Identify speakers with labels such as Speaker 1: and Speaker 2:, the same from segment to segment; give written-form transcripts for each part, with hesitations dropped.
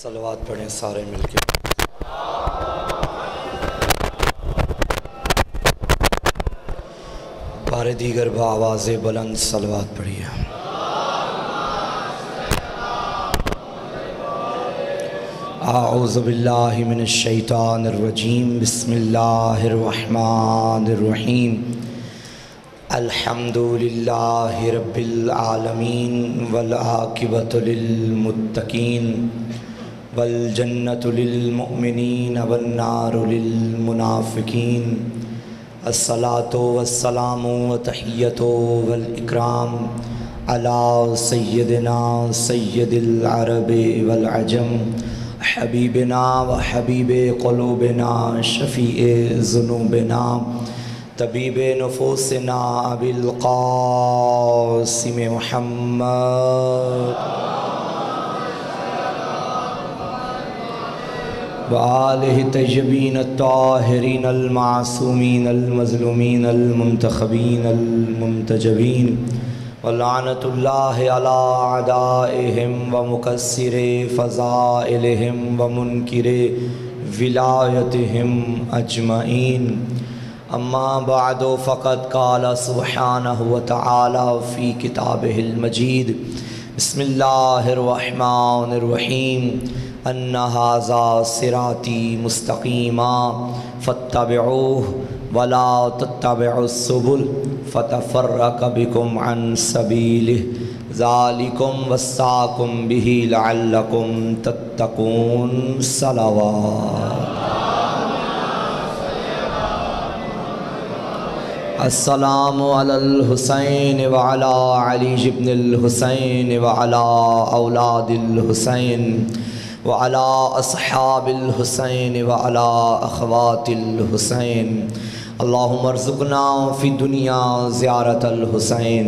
Speaker 1: صلوات پڑھیں سارے مل کے۔ بار دیگر بآواز بلند صلوات پڑھیے۔ اعوذ باللہ من الشیطان الرجیم، بسم اللہ الرحمن الرحیم۔ الحمد للہ رب العالمین والعاقبۃ للمتقین والجنۃ للمؤمنین والنار للمنافقین۔ الصلاۃ والسلام وتحیۃ والاکرام علی سیدنا سید العرب والعجم، حبیبنا و حبیب قلوبنا، شفیع ذنوبنا، طبیب نفوسنا، ابی القاسم محمد وآلہ طیبین الطاہرین المعصومین المظلومین المنتخبین المنتجبین، ولعنۃ اللہ علی اعدائہم ومکسر فضائلہم ومنکر ولایتہم اجمعین۔ اما بعد فقد قال سبحانہ وتعالی فی کتابہ المجید، بسم اللہ الرحمن الرحیم۔ ان ھذا صراطی مستقیما فاتبعوہ ولا تتبعوا السبل فتفرق بکم عن سبیلہ، ذالکم وصاکم بہ لعلکم تتقون۔ صلوات۔ السلام علی الحسین وعلی علی بن الحسین وعلی اولاد الحسین وعلی اصحاب الحسین وعلی اخوات الحسین۔ اللہم ارزقنا فی الدنیا زیارت الحسین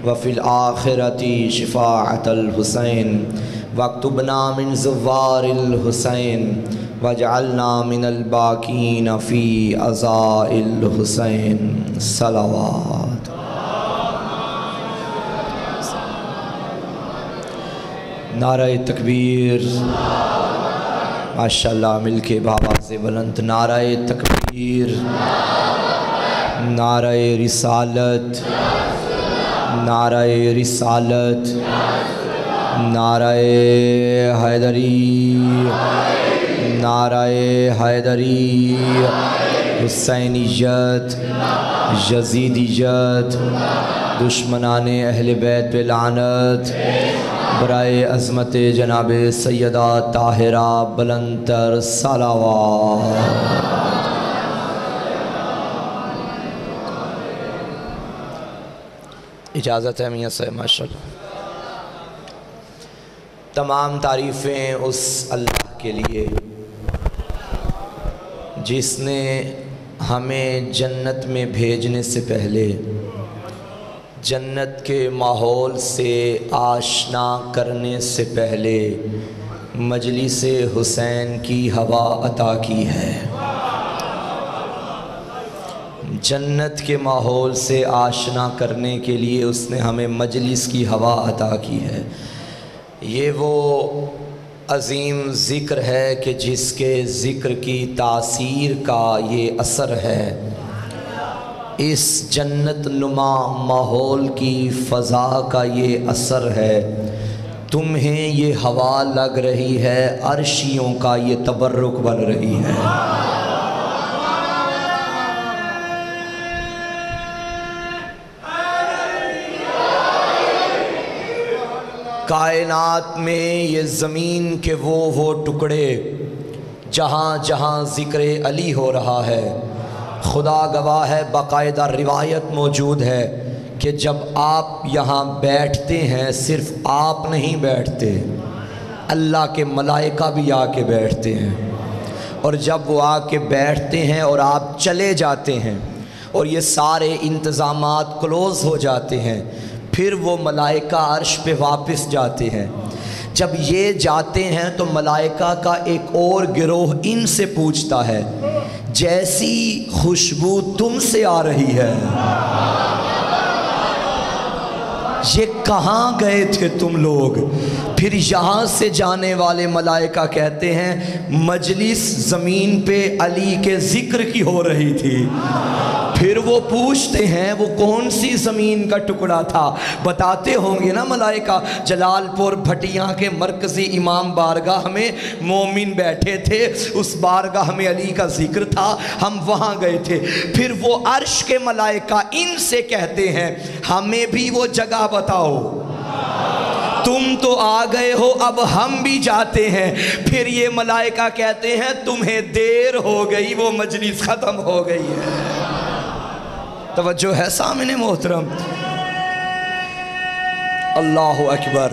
Speaker 1: وفی الآخرۃ شفاعت الحسین، واکتبنا من زوار الحسین، واجعلنا من الباقین فی عزاء الحسین۔ صلوات۔ نعرہ تکبیر، ماشاءاللہ مل کے بآواز بلند، نعرہ تکبیر، نعرہ رسالت، نعرہ رسالت، نعرہ حیدری، نعرہ حیدری، حسینیت، یزیدیت، دشمنان اہل بیت پہ لعنت، برائے عظمت جناب سیدہ طاہرہ بلند تر صلوات۔ اجازت ہے میاں سے ماشاءاللہ۔ تمام تعریفیں اس اللہ کے لیے جس نے ہمیں جنت میں بھیجنے سے پہلے جنت کے ماحول سے آشنا کرنے سے پہلے مجلس حسین کی ہوا عطا کی ہے۔ جنت کے ماحول سے آشنا کرنے کے لیے اس نے ہمیں مجلس کی ہوا عطا کی ہے۔ یہ وہ عظیم ذکر ہے کہ جس کے ذکر کی تاثیر کا یہ اثر ہے۔ اس جنت نما ماحول کی فضا کا یہ اثر ہے۔ تمہیں یہ ہوا لگ رہی ہے، عرشیوں کا یہ تبرک بن رہی ہے۔ کائنات میں یہ زمین کے وہ ٹکڑے جہاں جہاں ذکر علی ہو رہا ہے، خدا گواہ ہے، باقاعدہ روایت موجود ہے کہ جب آپ یہاں بیٹھتے ہیں صرف آپ نہیں بیٹھتے، اللہ کے ملائکہ بھی آ کے بیٹھتے ہیں، اور جب وہ آ کے بیٹھتے ہیں اور آپ چلے جاتے ہیں اور یہ سارے انتظامات کلوز ہو جاتے ہیں، پھر وہ ملائکہ عرش پہ واپس جاتے ہیں۔ جب یہ جاتے ہیں تو ملائکہ کا ایک اور گروہ ان سے پوچھتا ہے، جیسی خوشبو تم سے آ رہی ہے، یہ کہاں گئے تھے تم لوگ؟ پھر یہاں سے جانے والے ملائکہ کہتے ہیں مجلس زمین پہ علی کے ذکر کی ہو رہی تھی۔ پھر وہ پوچھتے ہیں وہ کون سی زمین کا ٹکڑا تھا؟ بتاتے ہوں گے نا ملائکہ، جلال پور بھٹیاں کے مرکزی امام بارگاہ میں مومن بیٹھے تھے، اس بارگاہ میں علی کا ذکر تھا، ہم وہاں گئے تھے۔ پھر وہ عرش کے ملائکہ ان سے کہتے ہیں ہمیں بھی وہ جگہ بتاؤ، تم تو آ گئے ہو اب ہم بھی جاتے ہیں۔ پھر یہ ملائکہ کہتے ہیں تمہیں دیر ہو گئی، وہ مجلس ختم ہو گئی ہے۔ توجہ ہے سامنے محترم؟ اللہ اکبر۔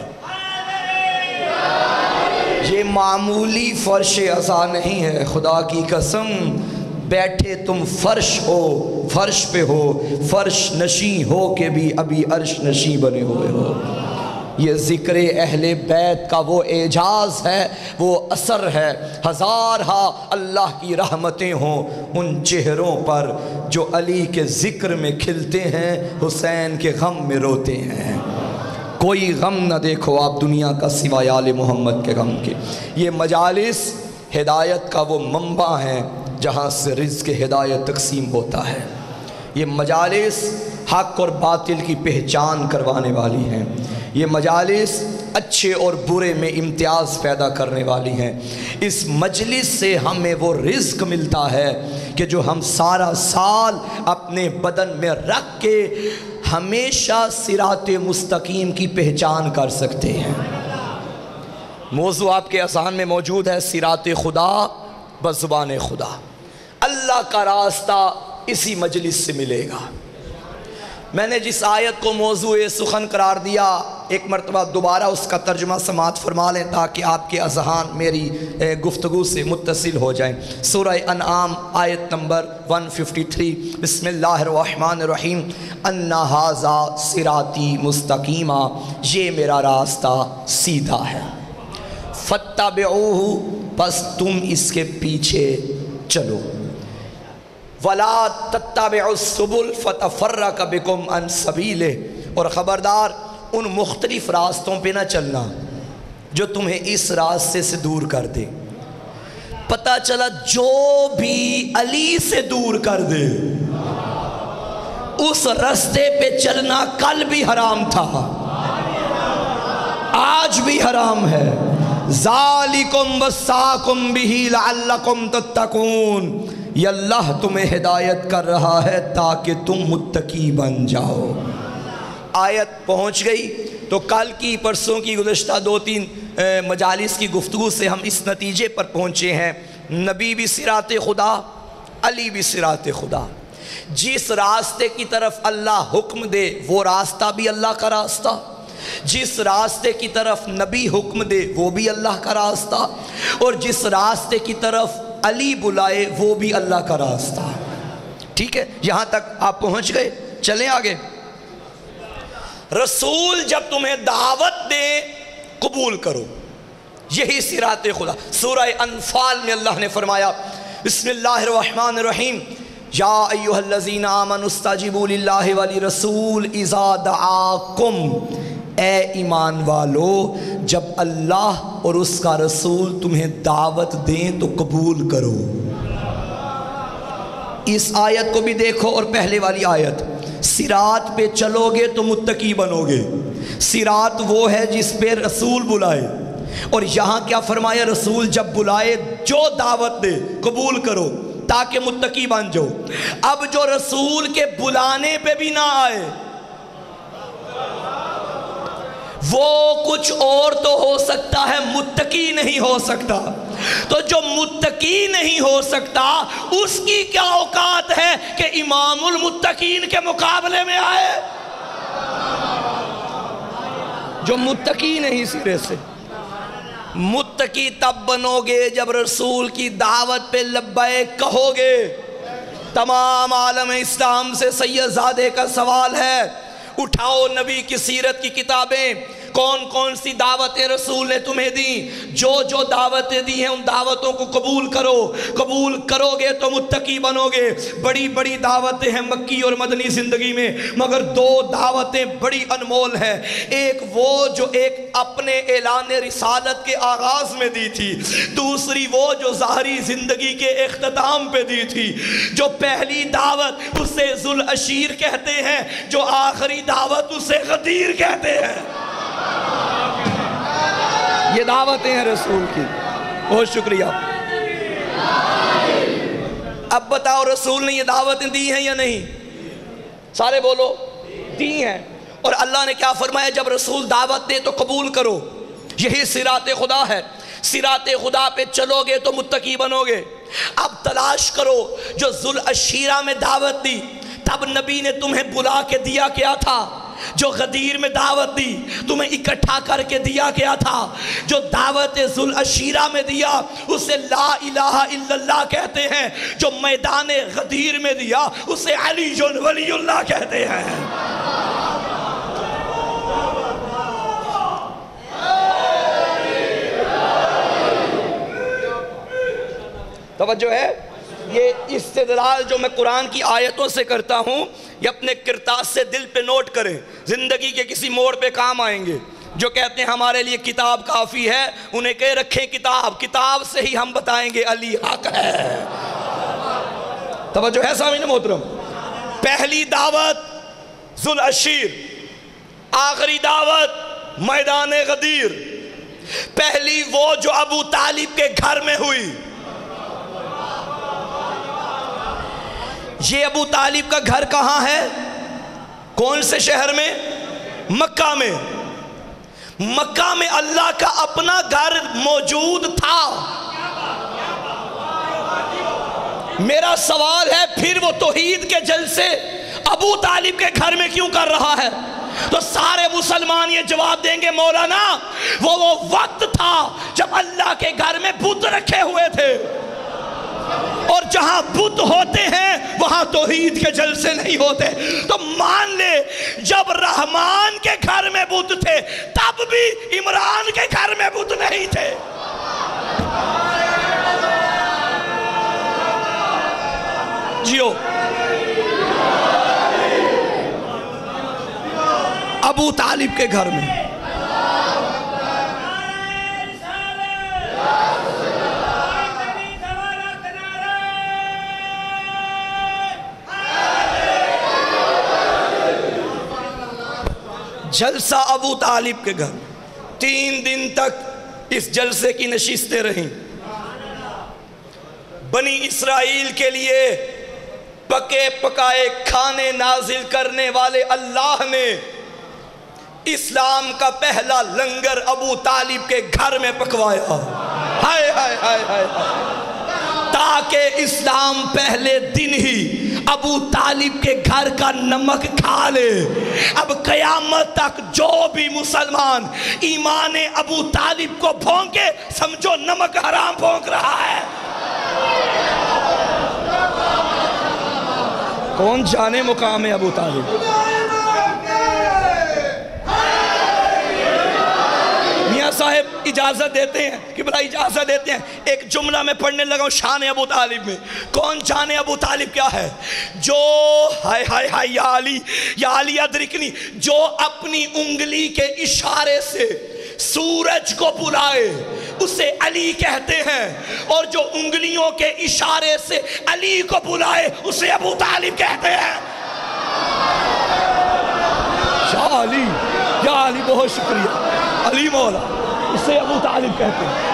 Speaker 1: یہ معمولی فرش عزا نہیں ہے، خدا کی قسم بیٹھے تم فرش ہو، فرش پہ ہو، فرش نشیں ہو کے بھی ابھی عرش نشیں بنے ہوئے ہو۔ یہ ذکر اہل بیت کا وہ اعجاز ہے، وہ اثر ہے۔ ہزارہا اللہ کی رحمتیں ہوں ان چہروں پر جو علی کے ذکر میں کھلتے ہیں، حسین کے غم میں روتے ہیں۔ کوئی غم نہ دیکھو آپ دنیا کا سوائے آل محمد کے غم کے۔ یہ مجالس ہدایت کا وہ منبع ہیں جہاں سے رزق ہدایت تقسیم ہوتا ہے۔ یہ مجالس حق اور باطل کی پہچان کروانے والی ہیں۔ یہ مجالس اچھے اور برے میں امتیاز پیدا کرنے والی ہیں۔ اس مجلس سے ہمیں وہ رزق ملتا ہے کہ جو ہم سارا سال اپنے بدن میں رکھ کے ہمیشہ صراط مستقیم کی پہچان کر سکتے ہیں۔ موضوع آپ کے اذہان میں موجود ہے، صراط خدا بزبان خدا۔ اللہ کا راستہ اسی مجلس سے ملے گا۔ میں نے جس آیت کو موضوع سخن قرار دیا، ایک مرتبہ دوبارہ اس کا ترجمہ سماعت فرما لیں تاکہ آپ کے اذہان میری گفتگو سے متصل ہو جائیں۔ سورہ انعام آیت نمبر 153، بسم اللہ الرحمن الرحیم، ان ھذا صراطی مستقیما، یہ میرا راستہ سیدھا ہے، فاتبعوہ، پس تم اس کے پیچھے چلو، وَلَا تَتَّبِعُوا السُّبُلَ فَتَفَرَّقَ بِكُمْ عَنْ سَبِيلِهِ، اور خبردار ان مختلف راستوں پہ نہ چلنا جو تمہیں اس راستے سے دور کر دے۔ پتہ چلا جو بھی علی سے دور کر دے اس راستے پہ چلنا کل بھی حرام تھا، آج بھی حرام ہے۔ ذَالِكُمْ وَصَّاكُمْ بِهِ لَعَلَّكُمْ تَتَّقُونَ، یہ اللہ تمہیں ہدایت کر رہا ہے تاکہ تم متقی بن جاؤ۔ آیت پہنچ گئی تو کل کی پرسوں کی گزشتہ 2-3 مجالس کی گفتگو سے ہم اس نتیجے پر پہنچے ہیں، نبی بھی صراط خدا، علی بھی صراط خدا۔ جس راستے کی طرف اللہ حکم دے وہ راستہ بھی اللہ کا راستہ، جس راستے کی طرف نبی حکم دے وہ بھی اللہ کا راستہ، اور جس راستے کی طرف علی بلائے وہ بھی اللہ کا راستہ۔ ٹھیک ہے، یہاں تک آپ پہنچ گئے، چلیں آگے۔ رسول جب تمہیں دعوت دے قبول کرو، یہی صراط خدا۔ سورہ انفال میں اللہ نے فرمایا بسم اللہ الرحمن الرحیم، یا ایہا الذین آمنوا استجیبوا للہ ولرسول اذا دعاکم، اے ایمان والو جب اللہ اور اس کا رسول تمہیں دعوت دیں تو قبول کرو۔ اس آیت کو بھی دیکھو اور پہلے والی آیت، صراط پہ چلو گے تو متقی بنو گے۔ صراط وہ ہے جس پہ رسول بلائے، اور یہاں کیا فرمایا؟ رسول جب بلائے جو دعوت دے قبول کرو تاکہ متقی بن جاؤ۔ اب جو رسول کے بلانے پہ بھی نہ آئے وہ کچھ اور تو ہو سکتا ہے، متقی نہیں ہو سکتا۔ تو جو متقی نہیں ہو سکتا اس کی کیا اوقات ہے کہ امام المتقین کے مقابلے میں آئے؟ جو متقی نہیں سرے سے۔ متقی تب بنو گے جب رسول کی دعوت پہ لبیک کہو گے۔ تمام عالم اسلام سے سید زادے کا سوال ہے، اٹھاؤ نبی کی سیرت کی کتابیں، کون کون سی دعوتیں رسول نے تمہیں دی؟ جو جو دعوتیں دی ہیں ان دعوتوں کو قبول کرو، قبول کرو گے تو متقی بنو گے۔ بڑی بڑی دعوتیں ہیں مکی اور مدنی زندگی میں، مگر دو دعوتیں بڑی انمول ہیں۔ ایک وہ جو ایک اپنے اعلان رسالت کے آغاز میں دی تھی، دوسری وہ جو ظاہری زندگی کے اختتام پہ دی تھی۔ جو پہلی دعوت اسے ذوالعشیر کہتے ہیں، جو آخری دعوت اسے غدیر کہتے ہیں۔ یہ دعوتیں ہیں رسول کی۔ بہت شکریہ۔ اب بتاؤ رسول نے یہ دعوتیں دی ہیں یا نہیں؟ سارے بولو، دی ہیں۔ اور اللہ نے کیا فرمایا؟ جب رسول دعوت دے تو قبول کرو۔ یہی صراط خدا ہے، صراط خدا پہ چلو گے تو متقی بنو گے۔ اب تلاش کرو جو ذوالعشیرہ میں دعوت دی، تب نبی نے تمہیں بلا کے دیا کیا تھا؟ جو غدیر میں دعوت دی تمہیں اکٹھا کر کے دیا کیا تھا؟ جو دعوت ذوالعشیرہ میں دیا اسے لا الہ الا اللہ کہتے ہیں، جو میدان غدیر میں دیا اسے علی ولی اللہ کہتے ہیں۔ توجہ ہے؟ یہ استدلال جو میں قرآن کی آیتوں سے کرتا ہوں یہ اپنے کرتاس سے دل پہ نوٹ کریں، زندگی کے کسی موڑ پہ کام آئیں گے۔ جو کہتے ہیں ہمارے لیے کتاب کافی ہے، انہیں کہہ رکھیں کتاب، کتاب سے ہی ہم بتائیں گے علی حق ہے۔ توجہ ہے سامعین محترم؟ پہلی دعوت ذوالعشیر، آخری دعوت میدان غدیر۔ پہلی وہ جو ابو طالب کے گھر میں ہوئی۔ یہ ابو طالب کا گھر کہاں ہے؟ کون سے شہر میں؟ مکہ میں۔ مکہ میں اللہ کا اپنا گھر موجود تھا۔ میرا سوال ہے پھر وہ توحید کے جلسے ابو طالب کے گھر میں کیوں کر رہا ہے؟ تو سارے مسلمان یہ جواب دیں گے مولانا وہ وقت تھا جب اللہ کے گھر میں بت رکھے ہوئے تھے، اور جہاں بت ہوتے ہیں وہاں توحید کے جلسے نہیں ہوتے۔ تو مان لے جب رحمان کے گھر میں بت تھے تب بھی عمران کے گھر میں بت نہیں تھے۔ جیو ابو طالب کے گھر میں۔ جلسہ ابو طالب کے گھر، 3 دن تک اس جلسے کی نشستیں رہیں۔ بنی اسرائیل کے لیے پکے پکائے کھانے نازل کرنے والے اللہ نے اسلام کا پہلا لنگر ابو طالب کے گھر میں پکوایا۔ ہائے ہائے ہائے ہائے، تاکہ اسلام پہلے دن ہی ابو طالب کے گھر کا نمک کھا لے۔ اب قیامت تک جو بھی مسلمان ایمان ابو طالب کو بھونکے سمجھو نمک حرام بھونک رہا ہے۔ کون جانے مقام ہے ابو طالب؟ میاں صاحب اجازت دیتے ہیں کہ بلا اجازت دیتے ہیں، ایک جملہ میں پڑھنے لگا ہوں شان ابو طالب میں۔ کون جانے ابو طالب کیا ہے؟ جو ہائے ہائے ہائے یا علی ادرکنی، جو اپنی انگلی کے اشارے سے سورج کو بلائے اسے علی کہتے ہیں، اور جو انگلیوں کے اشارے سے علی کو بلائے اسے ابو طالب کہتے ہیں۔ یا علی بہت شکریہ، علی مولا اسے ابو طالب کہتے ہیں۔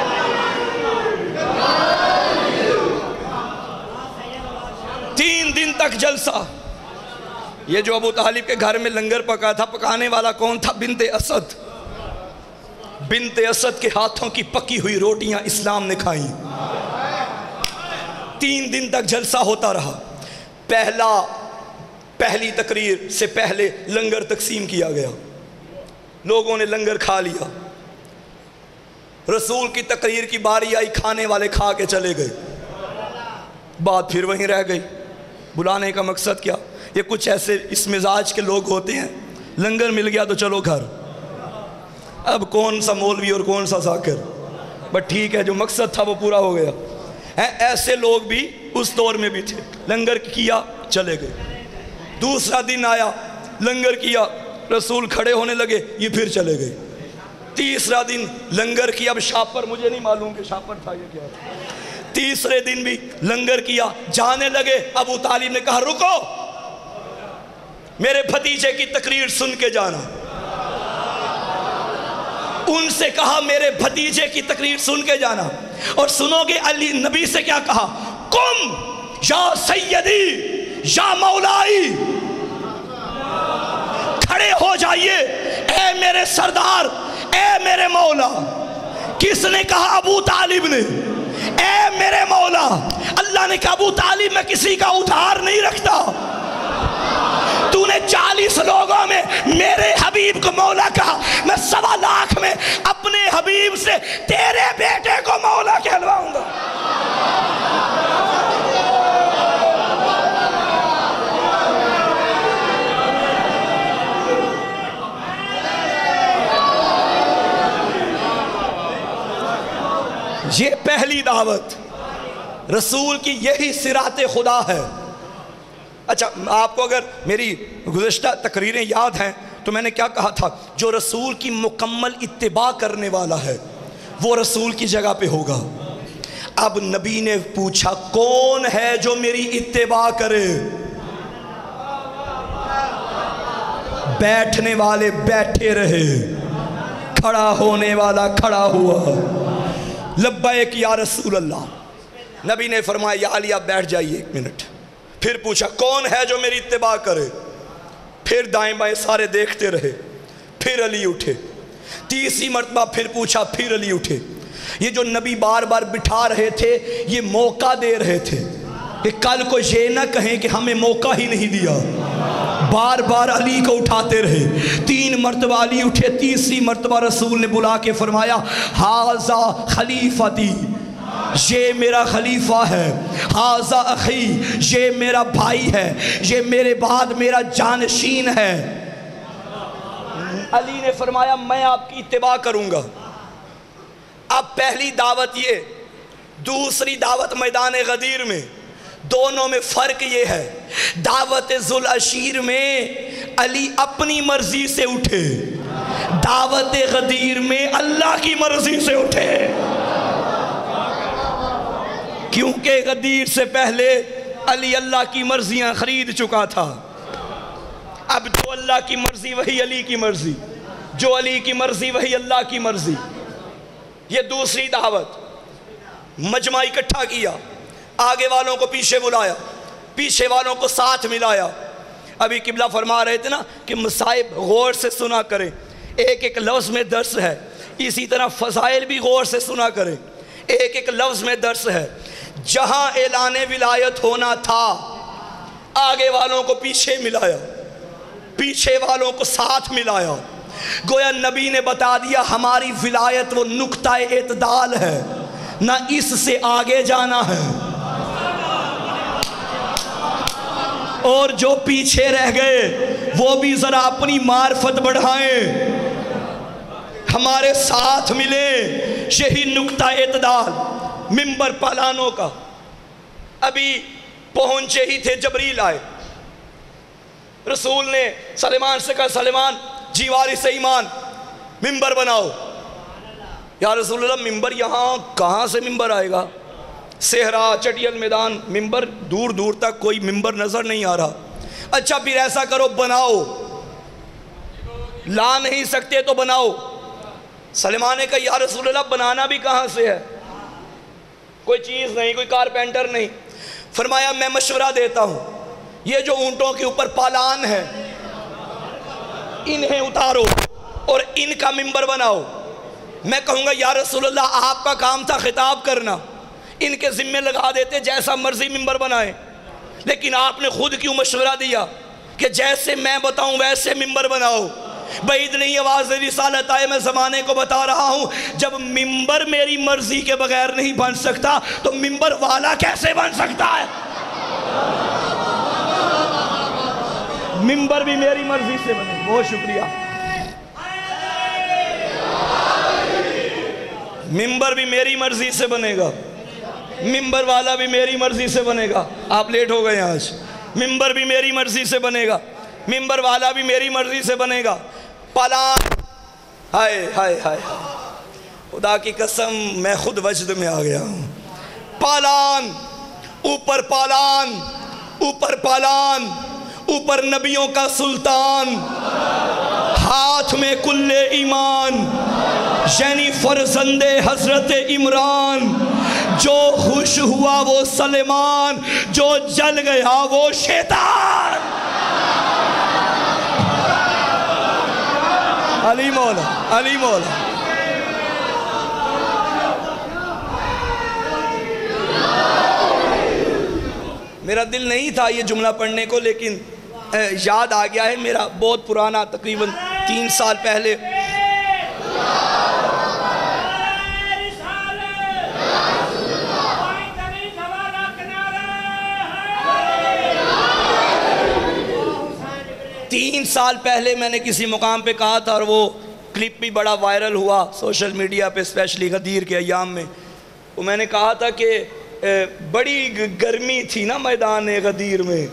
Speaker 1: تین دن تک جلسہ۔ یہ جو ابو طالب کے گھر میں لنگر پکا تھا، پکانے والا کون تھا؟ بنت اسد۔ بنت اسد کے ہاتھوں کی پکی ہوئی روٹیاں اسلام نے کھائیں۔ 3 دن تک جلسہ ہوتا رہا۔ پہلی تقریر سے پہلے لنگر تقسیم کیا گیا، لوگوں نے لنگر کھا لیا۔ رسول کی تقریر کی باری آئی، کھانے والے کھا کے چلے گئے، بات پھر وہیں رہ گئی۔ بلانے کا مقصد کیا؟ یہ کچھ ایسے اس مزاج کے لوگ ہوتے ہیں، لنگر مل گیا تو چلو گھر، اب کون سا مولوی اور کون سا ذاکر، بٹ ٹھیک ہے جو مقصد تھا وہ پورا ہو گیا. ایسے لوگ بھی اس دور میں بھی تھے. لنگر کیا چلے گئے. دوسرا دن آیا لنگر کیا، رسول کھڑے ہونے لگے، یہ پھر چلے گئے. تیسرا دن لنگر کیا، اب شاپر مجھے نہیں معلوم کہ شاپر تھا یہ کیا تھا. تیسرے دن بھی لنگر کیا، جانے لگے. ابو طالب نے کہا رکو، میرے بھتیجے کی تقریر سن کے جانا. ان سے کہا میرے بھتیجے کی تقریر سن کے جانا. اور سنو گے علی نبی سے کیا کہا، قم یا سیدی یا مولائی، کھڑے ہو جائیے اے میرے سردار، اے میرے مولا. کس نے کہا؟ ابو طالب نے. اے میرے مولا. اللہ نے کہا ابو طالب میں کسی کا ادھار نہیں رکھتا. تو نے 40 لوگوں میں میرے حبیب کو مولا کہا، میں 1.25 لاکھ میں اپنے حبیب سے تیرے بیٹے کو مولا کہلواؤں گا. یہ پہلی دعوت رسول کی، یہی صراط خدا ہے. اچھا آپ کو اگر میری گزشتہ تقریریں یاد ہیں تو میں نے کیا کہا تھا، جو رسول کی مکمل اتباع کرنے والا ہے وہ رسول کی جگہ پہ ہوگا. اب نبی نے پوچھا کون ہے جو میری اتباع کرے؟ بیٹھنے والے بیٹھے رہے، کھڑا ہونے والا کھڑا ہوا. لبیک یا رسول اللہ. نبی نے فرمایا یا علی آپ بیٹھ جائیے 1 منٹ. پھر پوچھا کون ہے جو میری اتباع کرے؟ پھر دائیں بائیں سارے دیکھتے رہے. پھر علی اٹھے. تیسری مرتبہ پھر پوچھا، پھر علی اٹھے. یہ جو نبی بار بار بٹھا رہے تھے یہ موقع دے رہے تھے کہ کل کو یہ نہ کہیں کہ ہمیں موقع ہی نہیں دیا. بار بار علی کو اٹھاتے رہے. 3 مرتبہ علی اٹھے. تیسری مرتبہ رسول نے بلا کے فرمایا ہاذا خلیفتی، یہ میرا خلیفہ ہے. ہاذا اخی، یہ میرا بھائی ہے، یہ میرے بعد میرا جانشین ہے. علی نے فرمایا میں آپ کی اتباع کروں گا. اب پہلی دعوت یہ، دوسری دعوت میدان غدیر میں. دونوں میں فرق یہ ہے، دعوت ذوالعشیر میں علی اپنی مرضی سے اٹھے، دعوت غدیر میں اللہ کی مرضی سے اٹھے. کیونکہ غدیر سے پہلے علی اللہ کی مرضیاں خرید چکا تھا. اب جو اللہ کی مرضی وہی علی کی مرضی، جو علی کی مرضی وہی اللہ کی مرضی. یہ دوسری دعوت. مجمع اکٹھا کیا، آگے والوں کو پیچھے بلایا، پیچھے والوں کو ساتھ ملایا. ابھی قبلہ فرما رہے تھے نا کہ مصائب غور سے سنا کریں، ایک ایک لفظ میں درس ہے. اسی طرح فضائل بھی غور سے سنا کریں، ایک ایک لفظ میں درس ہے. جہاں اعلان ولایت ہونا تھا آگے والوں کو پیچھے ملایا، پیچھے والوں کو ساتھ ملایا. گویا نبی نے بتا دیا ہماری ولایت وہ نقطہ اعتدال ہے، نہ اس سے آگے جانا ہے. اور جو پیچھے رہ گئے وہ بھی ذرا اپنی معرفت بڑھائیں، ہمارے ساتھ ملیں. یہی نقطہ اعتدال. منبر پالانوں کا. ابھی پہنچے ہی تھے جبریل آئے. رسول نے سلیمان سے کہا سلیمان جی وارث ایمان منبر بناؤ. یا رسول اللہ منبر یہاں کہاں سے منبر آئے گا؟ صحرا چٹیل میدان، منبر دور دور تک کوئی منبر نظر نہیں آ رہا. اچھا پھر ایسا کرو بناؤ. لا نہیں سکتے تو بناؤ. سلیمان نے کہا یا رسول اللہ بنانا بھی کہاں سے ہے؟ کوئی چیز نہیں، کوئی کارپینٹر نہیں. فرمایا میں مشورہ دیتا ہوں، یہ جو اونٹوں کے اوپر پالان ہے انہیں اتارو اور ان کا منبر بناؤ. میں کہوں گا یا رسول اللہ آپ کا کام تھا خطاب کرنا، ان کے ذمے لگا دیتے جیسا مرضی منبر بنائیں. لیکن آپ نے خود کیوں مشورہ دیا کہ جیسے میں بتاؤں ویسے منبر بناؤ؟ بعید نہیں آواز رسالت آئے، میں زمانے کو بتا رہا ہوں جب منبر میری مرضی کے بغیر نہیں بن سکتا تو منبر والا کیسے بن سکتا ہے؟ منبر بھی میری مرضی سے بنے. بہت شکریہ. ممبر بھی میری مرضی سے بنے گا، ممبر والا بھی میری مرضی سے بنے گا. آپ لیٹ ہو گئے آج. ممبر بھی میری مرضی سے بنے گا، ممبر والا بھی میری مرضی سے بنے گا. پالان، ہائے ہائے ہائے، خدا کی قسم میں خود وجد میں آ گیا ہوں. پالان، اوپر پالان، اوپر پالان، اوپر نبیوں کا سلطان، ہاتھ میں کل ایمان، یعنی فرزند حضرت عمران. جو خوش ہوا وہ سلیمان، جو جل گیا وہ شیطان. علی مولا، علی مولا. میرا دل نہیں تھا یہ جملہ پڑھنے کو، لیکن یاد آ گیا ہے. میرا بہت پرانا، تقریباً 3 سال پہلے میں نے کسی مقام پہ کہا تھا، اور وہ کلپ بھی بڑا وائرل ہوا سوشل میڈیا پہ، اسپیشلی غدیر کے ایام میں. وہ میں نے کہا تھا کہ بڑی گرمی تھی نا میدان غدیر میں.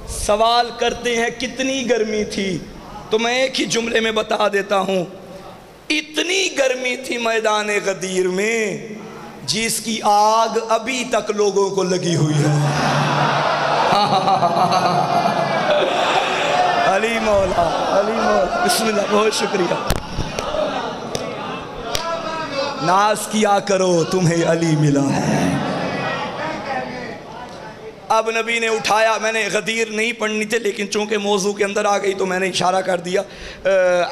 Speaker 1: سوال کرتے ہیں کتنی گرمی تھی، تو میں ایک ہی جملے میں بتا دیتا ہوں، اتنی گرمی تھی میدان غدیر میں جس کی آگ ابھی تک لوگوں کو لگی ہوئی ہے. علی مولا، علی مولا، بسم اللہ. بہت شکریہ. ناز کیا کرو تمہیں علی ملا ہے. اب نبی نے اٹھایا، میں نے غدیر نہیں پڑھنی تھی لیکن چونکہ موضوع کے اندر آ گئی تو میں نے اشارہ کر دیا.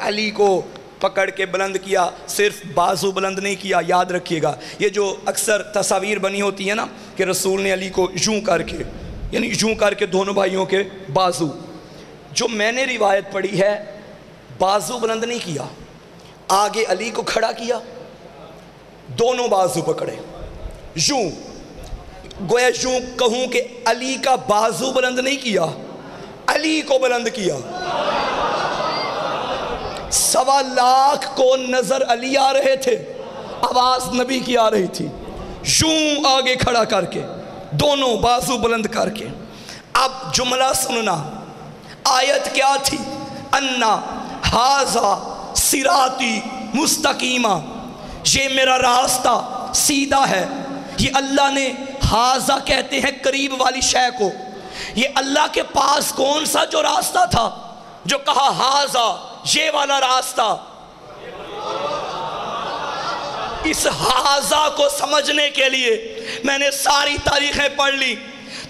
Speaker 1: علی کو پکڑ کے بلند کیا، صرف بازو بلند نہیں کیا. یاد رکھیے گا، یہ جو اکثر تصاویر بنی ہوتی ہیں نا کہ رسول نے علی کو یوں کر کے، یعنی یوں کر کے دونوں بھائیوں کے بازو، جو میں نے روایت پڑھی ہے بازو بلند نہیں کیا، آگے علی کو کھڑا کیا، دونوں بازو پکڑے یوں. گویا یوں کہوں کہ علی کا بازو بلند نہیں کیا، علی کو بلند کیا. 1.25 لاکھ کو نظر علی آ رہے تھے، آواز نبی کی آ رہی تھی. یوں آگے کھڑا کر کے، دونوں بازو بلند کر کے. اب جملہ سننا، آیت کیا تھی؟ انا ھذا صراطی مستقیما، یہ میرا راستہ سیدھا ہے. یہ اللہ نے ھذا کہتے ہیں قریب والی شے کو. یہ اللہ کے پاس کون سا جو راستہ تھا جو کہا ھذا، یہ والا راستہ. اس ھذا کو سمجھنے کے لیے میں نے ساری تاریخیں پڑھ لی،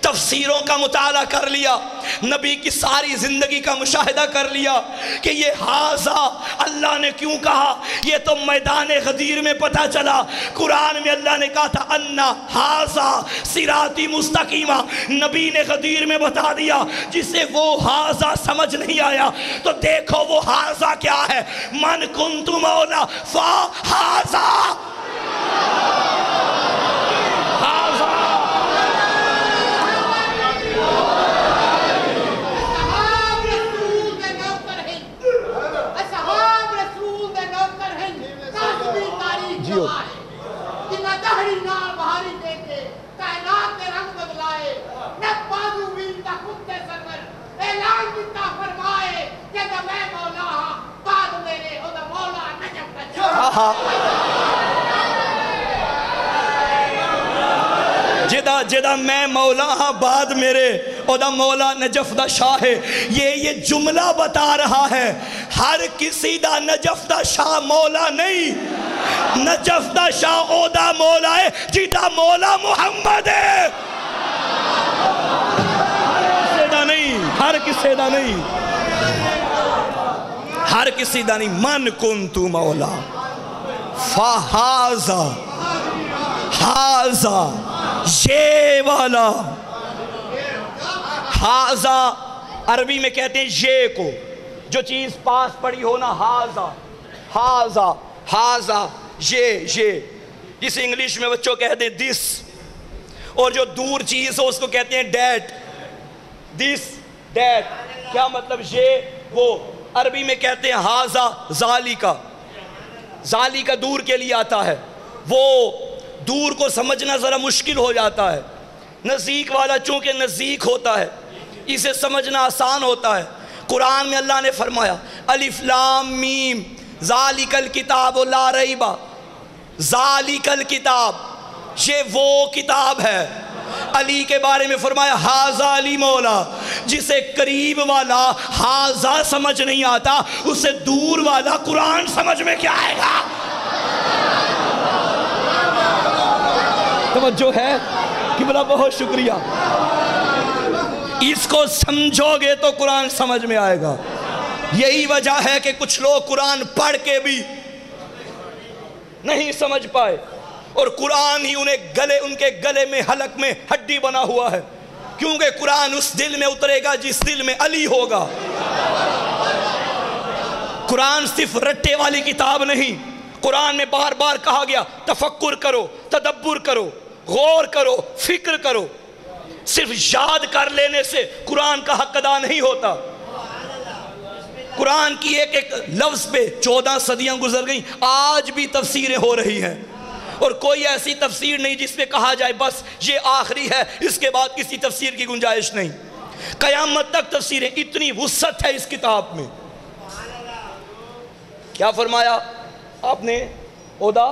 Speaker 1: تفسیروں کا مطالعہ کر لیا، نبی کی ساری زندگی کا مشاہدہ کر لیا کہ یہ ھذا اللہ نے کیوں کہا. یہ تو میدان غدیر میں پتہ چلا. قرآن میں اللہ نے کہا تھا انا ھذا صراطی مستقیما، نبی نے غدیر میں بتا دیا. جسے وہ ھذا سمجھ نہیں آیا تو دیکھو وہ ھذا کیا ہے. من کنت مولا فھذا. جدہ میں مولا ہاں بعد میرے او دا مولا نجف دا شاہ ہے. یہ جملہ بتا رہا ہے ہر کسی دا نجف دا شاہ مولا نہیں. نجف دا شاہ او دا مولا ہے جیتا مولا محمد ہے. ہر کسی دا نہیں، ہر کسی دا نہیں. من کنت مولا فھذا، ھذا یہ والا. ھذا عربی میں کہتے ہیں یہ کو، جو چیز پاس پڑی ہونا. ھذا، ھذا، ھذا یہ. جسے انگلش میں بچوں کہتے ہیں دس، اور جو دور چیز ہو اس کو کہتے ہیں ڈیٹ. دس، ڈیٹ. کیا مطلب؟ یہ وہ. عربی میں کہتے ہیں ھذا ذالکا. ذالی کا دور کے لیے آتا ہے، وہ دور کو سمجھنا ذرا مشکل ہو جاتا ہے، نزدیک والا چونکہ نزدیک ہوتا ہے اسے سمجھنا آسان ہوتا ہے۔ قرآن میں اللہ نے فرمایا الف لام میم ذالک الکتاب لا ریب، ذالک الکتاب یہ وہ کتاب ہے۔ علی کے بارے میں فرمایا ہاذا علی مولا، جسے قریب والا ہاذا سمجھ نہیں آتا اسے دور والا قرآن سمجھ میں کیا آئے گا؟ توجہ ہے قبلہ، بہت شکریہ۔ اس کو سمجھو گے تو قرآن سمجھ میں آئے گا۔ یہی وجہ ہے کہ کچھ لوگ قرآن پڑھ کے بھی نہیں سمجھ پائے، اور قرآن ہی ان کے گلے میں حلق میں ہڈی بنا ہوا ہے، کیونکہ قرآن اس دل میں اترے گا جس دل میں علی ہوگا۔ قرآن صرف رٹے والی کتاب نہیں، قرآن میں بار بار کہا گیا تفکر کرو، تدبر کرو، غور کرو، فکر کرو۔ صرف یاد کر لینے سے قرآن کا حق ادا نہیں ہوتا۔ قرآن کی ایک ایک لفظ پہ 14 صدیاں گزر گئیں، آج بھی تفسیریں ہو رہی ہیں، اور کوئی ایسی تفسیر نہیں جس پہ کہا جائے بس یہ آخری ہے، اس کے بعد کسی تفسیر کی گنجائش نہیں۔ قیامت تک تفسیریں، اتنی وسعت ہے اس کتاب میں۔ کیا فرمایا آپ نے؟ اودا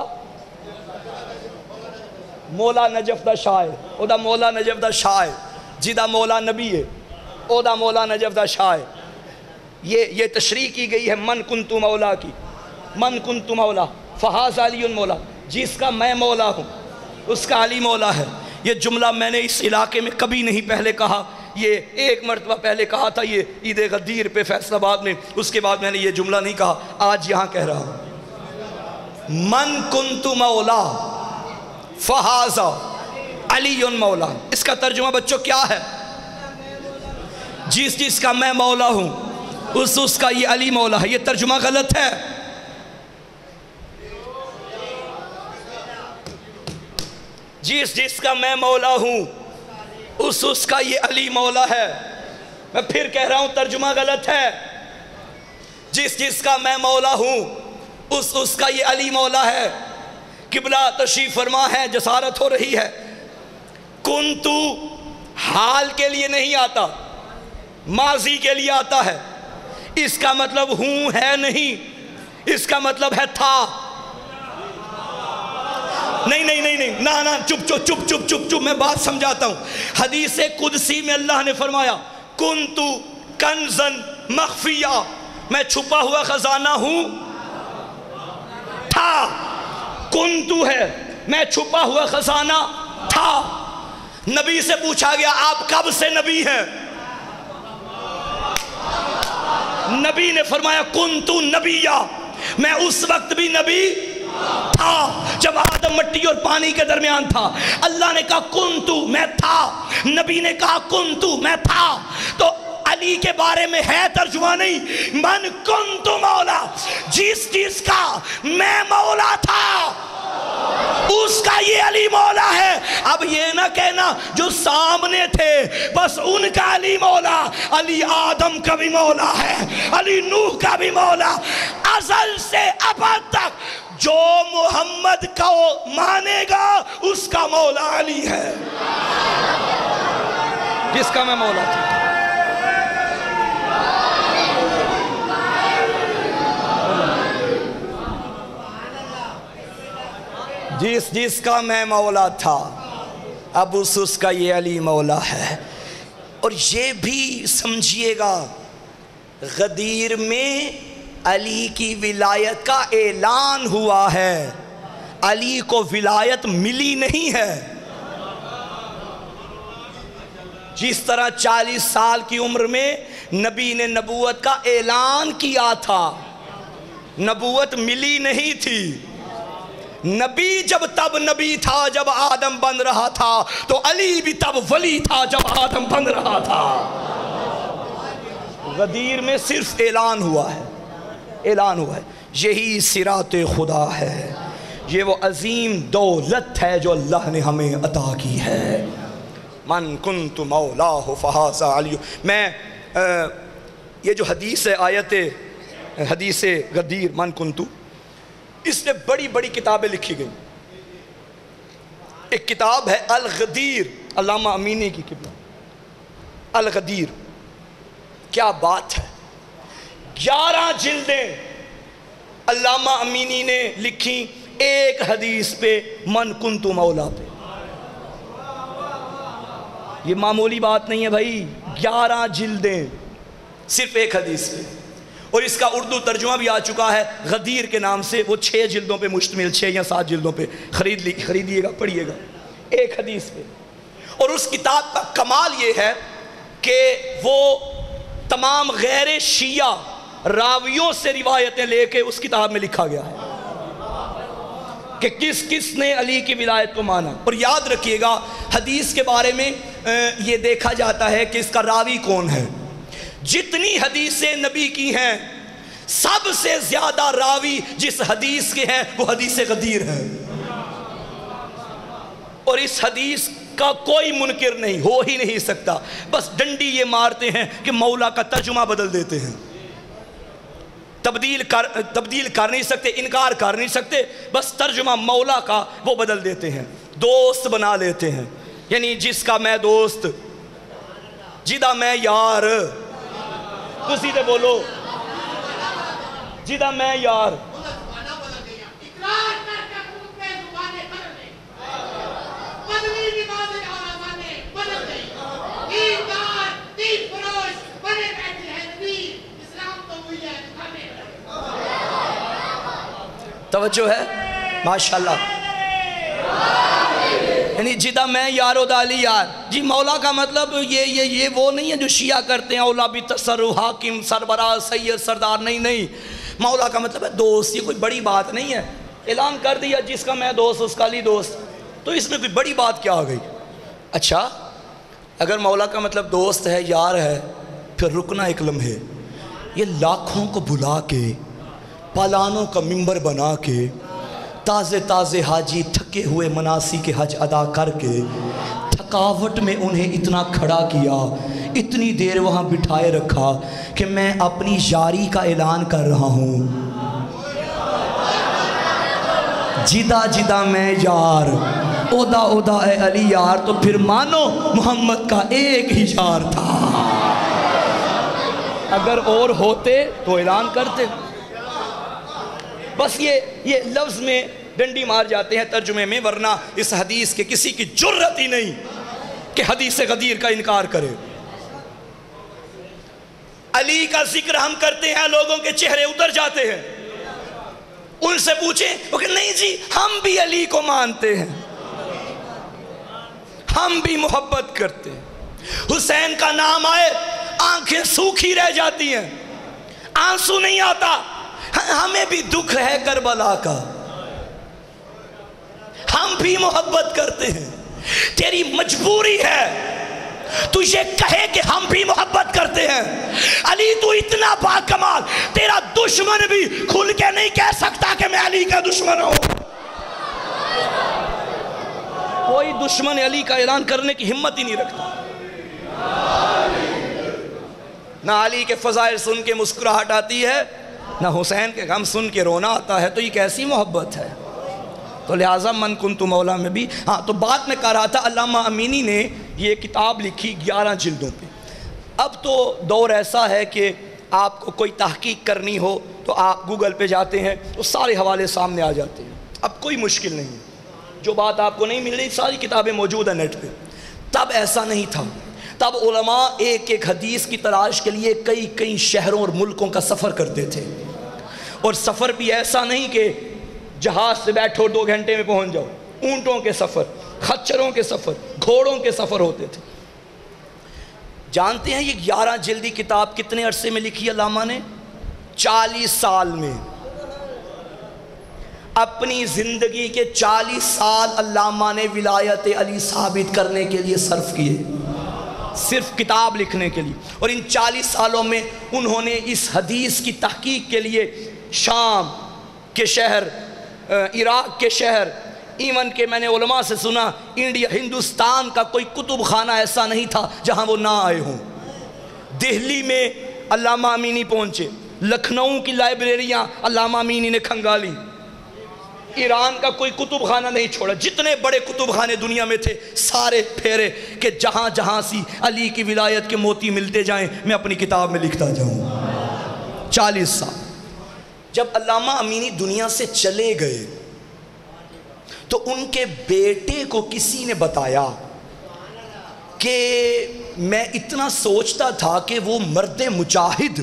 Speaker 1: مولا نجف دا شاعر، اودا مولا نجف دا شاعر جدہ مولا نبی ہے، اودا مولا نجف دا شاعر۔ یہ تشریح کی گئی ہے من کنت مولا کی، من کنت مولا فہاذ علی مولا، جس کا میں مولا ہوں اس کا علی مولا ہے۔ یہ جملہ میں نے اس علاقے میں کبھی نہیں پہلے کہا، یہ ایک مرتبہ پہلے کہا تھا یہ عید غدیر پہ فیصل آباد میں، اس کے بعد میں نے یہ جملہ نہیں کہا، آج یہاں کہہ رہا ہوں۔ من کنت مولا فہاذ علی مولا، اس کا ترجمہ بچوں کیا ہے؟ جس کا میں مولا ہوں اس کا یہ علی مولا ہے۔ یہ ترجمہ غلط ہے۔ جس کا میں مولا ہوں اس کا یہ علی مولا ہے۔ میں پھر کہہ رہا ہوں ترجمہ غلط ہے۔ جس کا میں مولا ہوں اس کا یہ علی مولا ہے۔ قبلہ تشریف فرما ہے، جسارت ہو رہی ہے۔ کنتو حال کے لیے نہیں آتا، ماضی کے لیے آتا ہے۔ اس کا مطلب ہوں ہے نہیں، اس کا مطلب ہے تھا۔ نہیں نا چپ میں بات سمجھاتا ہوں۔ حدیث قدسی میں اللہ نے فرمایا کنتو کنزن مخفیہ، میں چھپا ہوا خزانہ ہوں، تھا۔ کنتو ہے میں چھپا ہوا خزانہ تھا۔ نبی سے پوچھا گیا آپ کب سے نبی ہیں؟ نبی نے فرمایا کنتو نبیہ، میں اس وقت بھی نبی تھا جب آدم مٹی اور پانی کے درمیان تھا۔ اللہ نے کہا کنتو، میں تھا، نبی نے کہا کنتو، میں تھا۔ تو علی کے بارے میں ہے ترجمہ نہیں، من کنتو مولا، جس کا میں مولا تھا اس کا یہ علی مولا ہے۔ اب یہ نہ کہنا جو سامنے تھے بس ان کا علی مولا، علی آدم کا بھی مولا ہے، علی نوح کا بھی مولا، ازل سے ابد تک جو محمد کو مانے گا اس کا مولا علی ہے، جس کا میں مولا تھا۔ جس کا میں مولا تھا اب اس کا یہ علی مولا ہے۔ اور یہ بھی سمجھیے گا غدیر میں علی کی ولایت کا اعلان ہوا ہے، علی کو ولایت ملی نہیں ہے۔ جس طرح 40 سال کی عمر میں نبی نے نبوت کا اعلان کیا تھا، نبوت ملی نہیں تھی۔ نبی جب تب نبی تھا جب آدم بن رہا تھا، تو علی بھی تب ولی تھا جب آدم بن رہا تھا۔ غدیر میں صرف اعلان ہوا ہے، اعلان ہوا ہے۔ یہی صراط خدا ہے، یہ وہ عظیم دولت ہے جو اللہ نے ہمیں عطا کی ہے۔ من کنت مولاہ فہذا علی۔ میں یہ جو حدیث ہے، آیت حدیث غدیر من کنتو، اس میں بڑی بڑی کتابیں لکھی گئی. ایک کتاب ہے الغدیر، علامہ امینی کی کتاب الغدیر. کیا بات ہے، 11 جلدیں علامہ امینی نے لکھی ایک حدیث پہ، من کنت مولا پہ. یہ معمولی بات نہیں ہے بھائی، 11 جلدیں صرف ایک حدیث پہ. اور اس کا اردو ترجمہ بھی آ چکا ہے غدیر کے نام سے. وہ 6 جلدوں پہ مشتمل، 6 یا 7 جلدوں پہ. خریدیے گا، پڑھیے گا ایک حدیث پہ. اور اس کتاب کا کمال یہ ہے کہ وہ تمام غیر شیعہ راویوں سے روایتیں لے کے اس کتاب میں لکھا گیا ہے کہ کس کس نے علی کی ولایت کو مانا. اور یاد رکھیے گا حدیث کے بارے میں یہ دیکھا جاتا ہے کہ اس کا راوی کون ہے. جتنی حدیثیں نبی کی ہیں سب سے زیادہ راوی جس حدیث کے ہیں وہ حدیث غدیر ہے. اور اس حدیث کا کوئی منکر نہیں ہو ہی نہیں سکتا. بس ڈنڈی یہ مارتے ہیں کہ مولا کا ترجمہ بدل دیتے ہیں. تبدیل کر نہیں سکتے، انکار کر نہیں سکتے، بس ترجمہ مولا کا وہ بدل دیتے ہیں، دوست بنا لیتے ہیں. یعنی جس کا میں دوست، جدہ میں یار، کسی دے بولو جدہ میں یار. توجہ ہے ماشاءاللہ. یعنی جدہ میں یارو دالی یار. جی مولا کا مطلب یہ وہ نہیں ہے جو شیعہ کرتے ہیں اولا بھی تصرف حاکم سربراہ سید سردار. نہیں، مولا کا مطلب ہے دوست. یہ کوئی بڑی بات نہیں ہے. اعلان کر دیا جس کا میں دوست اس کا علی دوست، تو اس میں کوئی بڑی بات کیا آ گئی. اچھا اگر مولا کا مطلب دوست ہے، یار ہے، پھر رکنا ایک لمحے. یہ لاکھوں کو بلا کے، پالانوں کا منبر بنا کے، تازے حاجی تھکے ہوئے مناسک حج ادا کر کے، تھکاوٹ میں انہیں اتنا کھڑا کیا، اتنی دیر وہاں بٹھائے رکھا کہ میں اپنی یاری کا اعلان کر رہا ہوں. جدہ میں یار، اودا اے علی یار. تو پھر مانو محمد کا ایک ہی یار تھا. اگر اور ہوتے تو اعلان کرتے. بس یہ لفظ میں ڈنڈی مار جاتے ہیں ترجمے میں، ورنہ اس حدیث کے کسی کی جرت ہی نہیں کہ حدیث غدیر کا انکار کرے. علی کا ذکر ہم کرتے ہیں، لوگوں کے چہرے اتر جاتے ہیں. ان سے پوچھیں وہ کہ نہیں جی ہم بھی علی کو مانتے ہیں، ہم بھی محبت کرتے ہیں. حسین کا نام آئے آنکھیں سوکھی رہ جاتی ہیں، آنسو نہیں آتا. ہمیں بھی دکھ ہے کربلا کا، ہم بھی محبت کرتے ہیں. تیری مجبوری ہے تو یہ کہے کہ ہم بھی محبت کرتے ہیں. علی تو اتنا باکمال، تیرا دشمن بھی کھل کے نہیں کہہ سکتا کہ میں علی کا دشمن ہوں. کوئی دشمن علی کا اعلان کرنے کی ہمت ہی نہیں رکھتا. نہ علی کے فضائل سن کے مسکراہٹ آتی ہے، نہ حسین کے غم سن کے رونا آتا ہے. تو یہ کیسی محبت ہے؟ تو لہٰذا من کنت مولا میں بھی تو بات میں کہہ رہا تھا علامہ امینی نے یہ کتاب لکھی 11 جلدوں پہ. اب تو دور ایسا ہے کہ آپ کو کوئی تحقیق کرنی ہو تو آپ گوگل پہ جاتے ہیں تو سارے حوالے سامنے آ جاتے ہیں. اب کوئی مشکل نہیں، جو بات آپ کو نہیں مل رہی ساری کتابیں موجود ہیں نیٹ پہ. تب ایسا نہیں تھا. تب علماء ایک ایک حدیث کی تلاش کے لیے کئی شہروں اور ملکوں کا سفر کرتے تھے. اور سفر بھی ایسا نہیں کہ جہاز سے بیٹھو 2 گھنٹے میں پہنچ جاؤ. اونٹوں کے سفر، خچروں کے سفر، گھوڑوں کے سفر ہوتے تھے. جانتے ہیں یہ 11 جلدی کتاب کتنے عرصے میں لکھی علامہ نے؟ 40 سال میں. اپنی زندگی کے 40 سال علامہ نے ولایت علی ثابت کرنے کے لیے صرف کیے، صرف کتاب لکھنے کے لیے. اور ان 40 سالوں میں انہوں نے اس حدیث کی تحقیق کے لیے شام کے شہر، عراق کے شہر، ایون کہ میں نے علماء سے سنا انڈیا ہندوستان کا کوئی کتب خانہ ایسا نہیں تھا جہاں وہ نہ آئے ہوں. دہلی میں علامہ امینی پہنچے، لکھنؤ کی لائبریریاں علامہ امینی نے کھنگالی، ایران کا کوئی کتب خانہ نہیں چھوڑا، جتنے بڑے کتب خانے دنیا میں تھے سارے پھیرے کہ جہاں جہاں سی علی کی ولایت کے موتی ملتے جائیں میں اپنی کتاب میں لکھتا جاؤں۔ 40 سال جب علامہ امینی دنیا سے چلے گئے تو ان کے بیٹے کو کسی نے بتایا کہ میں اتنا سوچتا تھا کہ وہ مرد مجاہد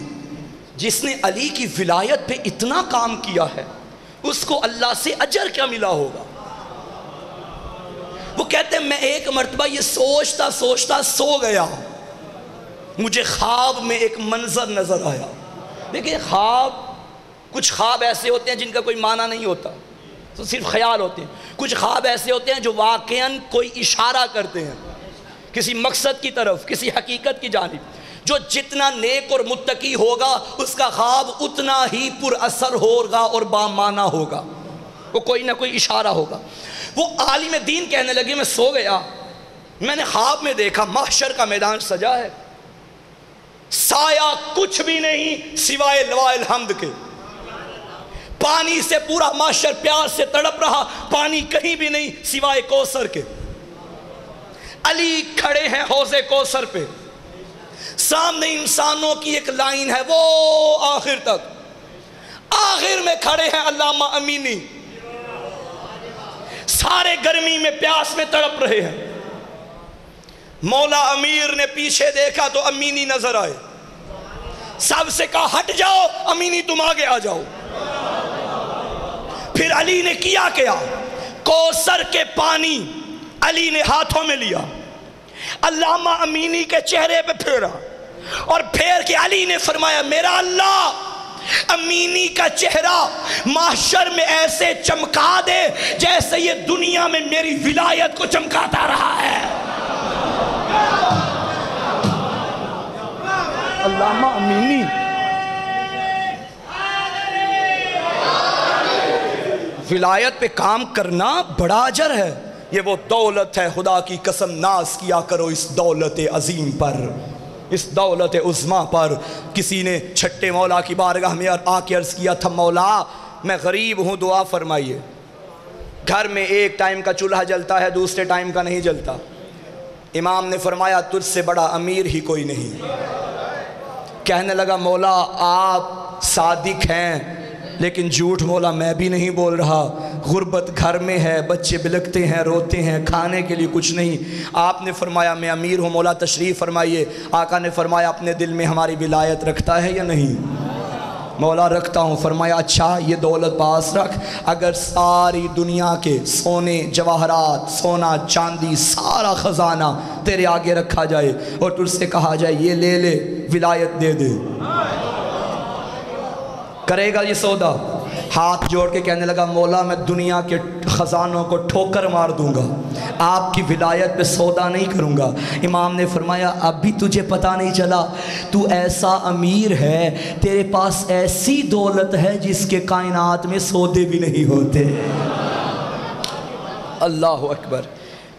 Speaker 1: جس نے علی کی ولایت پہ اتنا کام کیا ہے اس کو اللہ سے اجر کیا ملا ہوگا۔ وہ کہتے ہیں میں ایک مرتبہ یہ سوچتا سوچتا سو گیا، مجھے خواب میں ایک منظر نظر آیا۔ دیکھیں کچھ خواب ایسے ہوتے ہیں جن کا کوئی معنی نہیں ہوتا، تو صرف خیال ہوتے ہیں۔ کچھ خواب ایسے ہوتے ہیں جو واقعاً کوئی اشارہ کرتے ہیں کسی مقصد کی طرف، کسی حقیقت کی جانب۔ جو جتنا نیک اور متقی ہوگا اس کا خواب اتنا ہی پر اثر ہوگا اور بامعنی ہوگا، وہ کوئی نہ کوئی اشارہ ہوگا۔ وہ عالم دین کہنے لگے میں سو گیا، میں نے خواب میں دیکھا محشر کا میدان سجا ہے، سایہ کچھ بھی نہیں سوائے لواء الحمد کے، پانی سے پورا محشر پیاس سے تڑپ رہا، پانی کہیں بھی نہیں سوائے کوثر کے۔ علی کھڑے ہیں حوض کوثر پہ، سامنے انسانوں کی ایک لائن ہے وہ آخر تک، آخر میں کھڑے ہیں علامہ امینی، سارے گرمی میں پیاس میں تڑپ رہے ہیں۔ مولا امیر نے پیچھے دیکھا تو امینی نظر آئے، سب سے کہا ہٹ جاؤ امینی تم آگے آ جاؤ۔ پھر علی نے کیا کوثر کے پانی علی نے ہاتھوں میں لیا، علامہ امینی کے چہرے پہ پھیرا اور پھیر کے علی نے فرمایا میرا اللہ امینی کا چہرہ محشر میں ایسے چمکا دے جیسے یہ دنیا میں میری ولایت کو چمکاتا رہا ہے۔ علامہ امینی ولایت پہ کام کرنا بڑا اجر ہے، یہ وہ دولت ہے، خدا کی قسم ناز کیا کرو اس دولت عظیم پر، اس دولت عظمیٰ پر۔ کسی نے چھٹے مولا کی بارگاہ میں آ کے عرض کیا تھا مولا میں غریب ہوں دعا فرمائیے، گھر میں ایک ٹائم کا چولہا جلتا ہے دوسرے ٹائم کا نہیں جلتا۔ امام نے فرمایا تجھ سے بڑا امیر ہی کوئی نہیں۔ کہنے لگا مولا آپ صادق ہیں لیکن جھوٹ مولا میں بھی نہیں بول رہا، غربت گھر میں ہے، بچے بلکتے ہیں روتے ہیں، کھانے کے لیے کچھ نہیں۔ آپ نے فرمایا میں امیر ہوں مولا تشریف فرمائیے۔ آقا نے فرمایا اپنے دل میں ہماری ولایت رکھتا ہے یا نہیں؟ مولا رکھتا ہوں۔ فرمایا اچھا یہ دولت پاس رکھ، اگر ساری دنیا کے سونے جواہرات سونا چاندی سارا خزانہ تیرے آگے رکھا جائے اور تجھ سے کہا جائے یہ لے لے ولایت دے دے، کرے گا یہ سودا؟ ہاتھ جوڑ کے کہنے لگا مولا میں دنیا کے خزانوں کو ٹھوکر مار دوں گا، آپ کی ولایت پہ سودا نہیں کروں گا۔ امام نے فرمایا اب بھی تجھے پتہ نہیں چلا تو ایسا امیر ہے، تیرے پاس ایسی دولت ہے جس کے کائنات میں سودے بھی نہیں ہوتے۔ اللہ اکبر۔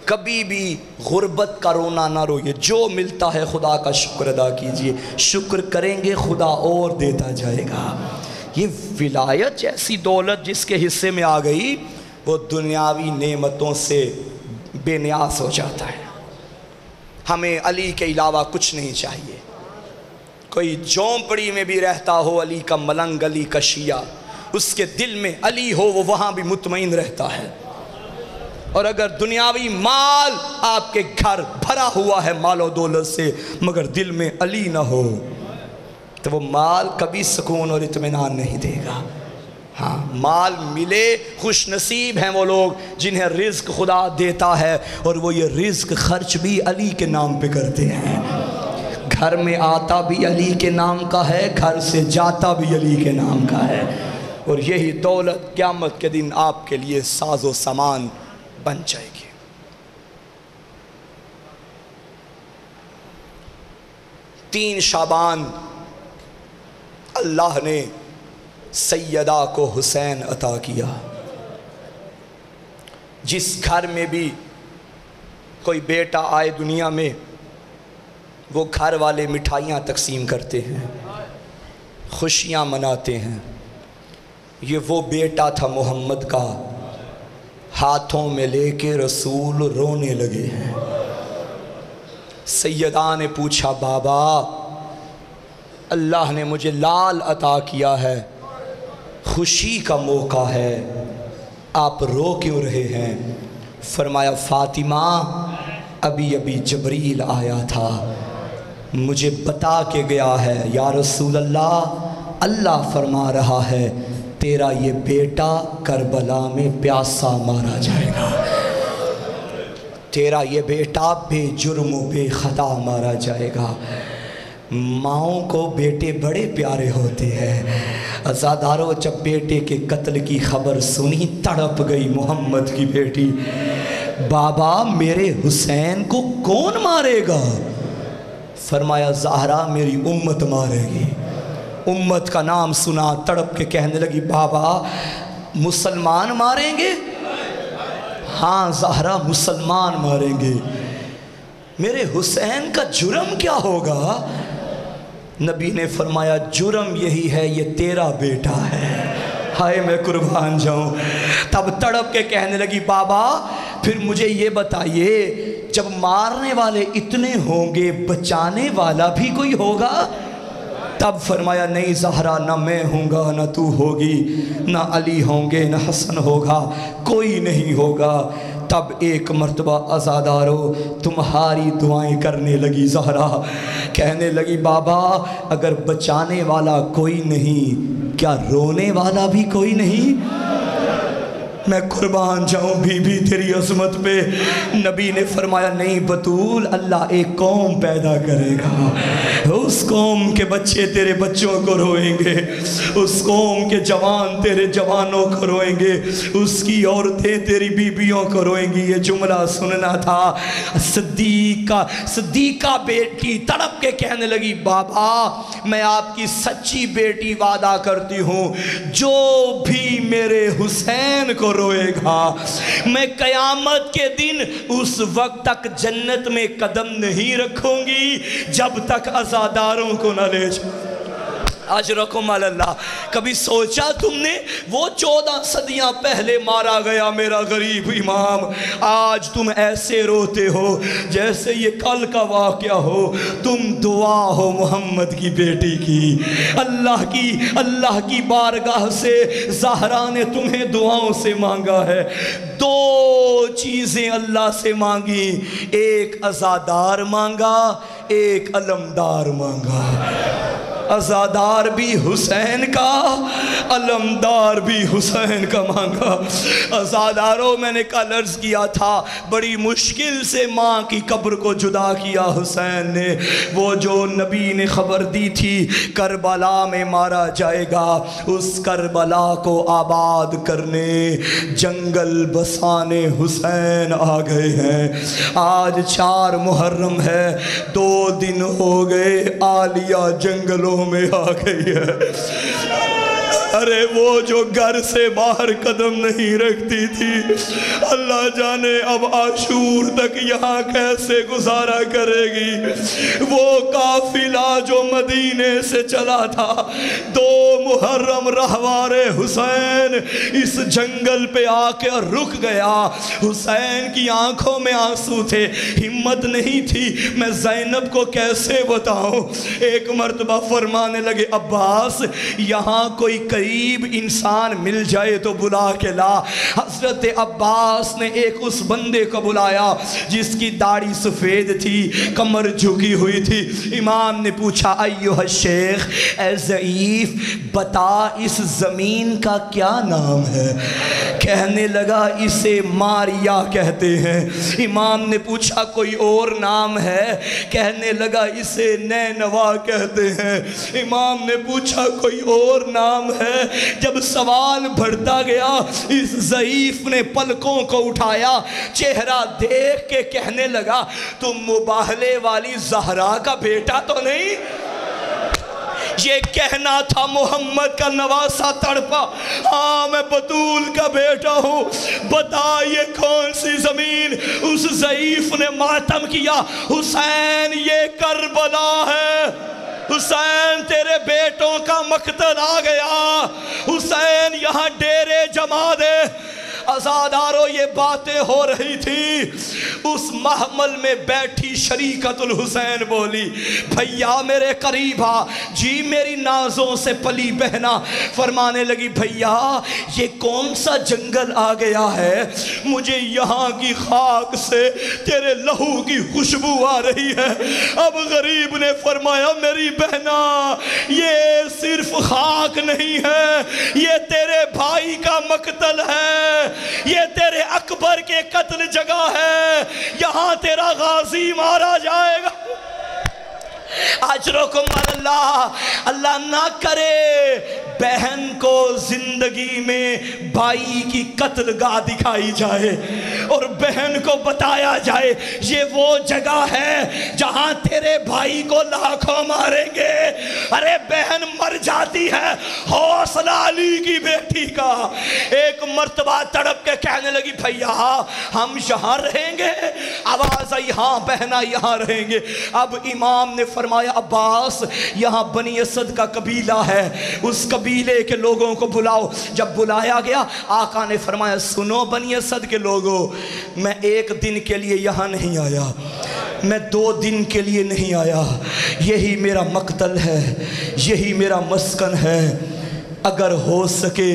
Speaker 1: کبھی بھی غربت کا رونا نہ روئیے، جو ملتا ہے خدا کا شکر ادا کیجئے، شکر کریں گے خدا اور دیتا جائے گا۔ یہ ولایت جیسی دولت جس کے حصے میں آ گئی وہ دنیاوی نعمتوں سے بے نیاز ہو جاتا ہے۔ ہمیں علی کے علاوہ کچھ نہیں چاہیے۔ کوئی جھونپڑی میں بھی رہتا ہو علی کا ملنگ علی کا شیعہ، اس کے دل میں علی ہو وہ وہاں بھی مطمئن رہتا ہے۔ اور اگر دنیاوی مال آپ کے گھر بھرا ہوا ہے مال و دولت سے مگر دل میں علی نہ ہو تو وہ مال کبھی سکون اور اطمینان نہیں دے گا۔ ہاں مال ملے خوش نصیب ہیں وہ لوگ جنہیں رزق خدا دیتا ہے اور وہ یہ رزق خرچ بھی علی کے نام پہ کرتے ہیں۔ گھر میں آتا بھی علی کے نام کا ہے، گھر سے جاتا بھی علی کے نام کا ہے، اور یہی دولت قیامت کے دن آپ کے لیے ساز و سامان بن جائے گی۔ 3 شعبان اللہ نے سیدہ کو حسین عطا کیا۔ جس گھر میں بھی کوئی بیٹا آئے دنیا میں وہ گھر والے مٹھائیاں تقسیم کرتے ہیں، خوشیاں مناتے ہیں۔ یہ وہ بیٹا تھا محمد کا ہاتھوں میں لے کے رسول رونے لگے ہیں۔ سیدہ نے پوچھا بابا اللہ نے مجھے لال عطا کیا ہے، خوشی کا موقع ہے، آپ رو کیوں رہے ہیں؟ فرمایا فاطمہ ابھی ابھی جبریل آیا تھا، مجھے بتا کے گیا ہے یا رسول اللہ، اللہ فرما رہا ہے تیرا یہ بیٹا کربلا میں پیاسا مارا جائے گا، تیرا یہ بیٹا بے جرم و بے خطا مارا جائے گا۔ ماؤں کو بیٹے بڑے پیارے ہوتے ہیں۔ عزادارو جب بیٹے کے قتل کی خبر سنی تڑپ گئی محمد کی بیٹی، بابا میرے حسین کو کون مارے گا؟ فرمایا زہرا میری امت مارے گی۔ امت کا نام سنا تڑپ کے کہنے لگی بابا مسلمان ماریں گے؟ ہاں زہرا مسلمان ماریں گے۔ میرے حسین کا جرم کیا ہوگا؟ نبی نے فرمایا جرم یہی ہے یہ تیرا بیٹا ہے۔ ہائے میں قربان جاؤں۔ تب تڑپ کے کہنے لگی بابا پھر مجھے یہ بتائیے جب مارنے والے اتنے ہوں گے بچانے والا بھی کوئی ہوگا؟ تب فرمایا نہیں زہرا نہ میں ہوں گا نہ تو ہوگی، نہ علی ہوں گے نہ حسن ہوگا، کوئی نہیں ہوگا۔ تب ایک مرتبہ عزادارو تمہاری دعائیں کرنے لگی زہرا، کہنے لگی بابا اگر بچانے والا کوئی نہیں کیا رونے والا بھی کوئی نہیں؟ میں قربان جاؤں بی بی تیری عظمت پہ۔ نبی نے فرمایا نہیں بطول اللہ ایک قوم پیدا کرے گا، اس قوم کے بچے تیرے بچوں کو روئیں گے، اس قوم کے جوان تیرے جوانوں کو روئیں گے، اس کی عورتیں تیری بیبیوں کو روئیں گی۔ یہ جملہ سننا تھا۔ صدیقہ بیٹی تڑپ کے کہنے لگی بابا میں آپ کی سچی بیٹی وعدہ کرتی ہوں جو بھی میرے حسین کو روئے گا میں قیامت کے دن اس وقت تک جنت میں قدم نہیں رکھوں گی جب تک عزاداروں کو نہ لے جاؤں۔ اجرکم اللہ۔ کبھی سوچا تم نے وہ 14 صدیاں پہلے مارا گیا میرا غریب امام، آج تم ایسے روتے ہو جیسے یہ کل کا واقعہ ہو؟ تم دعا ہو محمد کی بیٹی کی، اللہ کی بارگاہ سے زہرا نے تمہیں دعاؤں سے مانگا ہے۔ 2 چیزیں اللہ سے مانگی، ایک عزادار مانگا ایک علمدار مانگا۔ عزادار بھی حسین کا، علمدار بھی حسین کا مانگا۔ عزاداروں میں نے کل عرض کیا تھا بڑی مشکل سے ماں کی قبر کو جدا کیا حسین نے۔ وہ جو نبی نے خبر دی تھی کربلا میں مارا جائے گا، اس کربلا کو آباد کرنے جنگل بسانے حسین آ گئے ہیں۔ آج 4 محرم ہے، 2 دن ہو گئے عالیہ جنگلوں میں آ گئی ہے۔ ارے وہ جو گھر سے باہر قدم نہیں رکھتی تھی اللہ جانے اب عاشور تک یہاں کیسے گزارا کرے گی۔ وہ قافلہ جو مدینے سے چلا تھا 2 محرم رہوار حسین اس جنگل پہ آ کے رک گیا۔ حسین کی آنکھوں میں آنسو تھے، ہمت نہیں تھی میں زینب کو کیسے بتاؤں۔ ایک مرتبہ فرمانے لگے عباس یہاں کوئی قریب انسان مل جائے تو بلا کے لا۔ حضرت عباس نے ایک اس بندے کو بلایا جس کی داڑھی سفید تھی، کمر جھکی ہوئی تھی۔ امام نے پوچھا ایوہ الشیخ اے ضعیف بتا اس زمین کا کیا نام ہے؟ کہنے لگا اسے ماریا کہتے ہیں۔ امام نے پوچھا کوئی اور نام ہے؟ کہنے لگا اسے نینوا کہتے ہیں۔ امام نے پوچھا کوئی اور نام ہے؟ جب سوال بڑھتا گیا اس ضعیف نے پلکوں کو اٹھایا، چہرہ دیکھ کے کہنے لگا تم مباہلے والی زہرا کا بیٹا تو نہیں؟ یہ کہنا تھا محمد کا نواسہ تڑپا ہاں میں بطول کا بیٹا ہوں۔ بتا یہ کون سی زمین؟ اس ضعیف نے ماتم کیا حسین یہ کربلا ہے، حسین تیرے بیٹوں کا مقتل آ گیا، حسین یہاں ڈیرے جما دے۔ عزادارو یہ باتیں ہو رہی تھی، اس محمل میں بیٹھی شریکت الحسین بولی بھیا میرے قریب آ، جی میری نازوں سے پلی بہنا، فرمانے لگی بھیا یہ کون سا جنگل آ گیا ہے، مجھے یہاں کی خاک سے تیرے لہو کی خوشبو آ رہی ہے۔ اب غریب نے فرمایا میری بہنا یہ صرف خاک نہیں ہے، یہ تیرے بھائی کا مقتل ہے، یہ تیرے اکبر کے قتل جگہ ہے، یہاں تیرا غازی مارا جائے گا۔ اجرکم اللہ، اللہ نہ کرے بہن کو زندگی میں بھائی کی قتل گاہ دکھائی جائے اور بہن کو بتایا جائے یہ وہ جگہ ہے جہاں تیرے بھائی کو لاکھوں ماریں گے۔ ارے بہن مر جاتی ہے، حوصلہ علی کی بیٹی کا۔ ایک مرتبہ تڑپ کے کہنے لگی بھیا ہم یہاں رہیں گے، آواز آئی ہاں بہنا یہاں رہیں گے۔ اب امام نے فرمایا عباس یہاں بنی اسد کا قبیلہ ہے، اس قبیلے کے لوگوں کو بلاؤ۔ جب بلایا گیا آقا نے فرمایا سنو بنی اسد کے لوگوں، میں ایک دن کے لیے یہاں نہیں آیا، میں 2 دن کے لیے نہیں آیا، یہی میرا مقتل ہے، یہی میرا مسکن ہے، اگر ہو سکے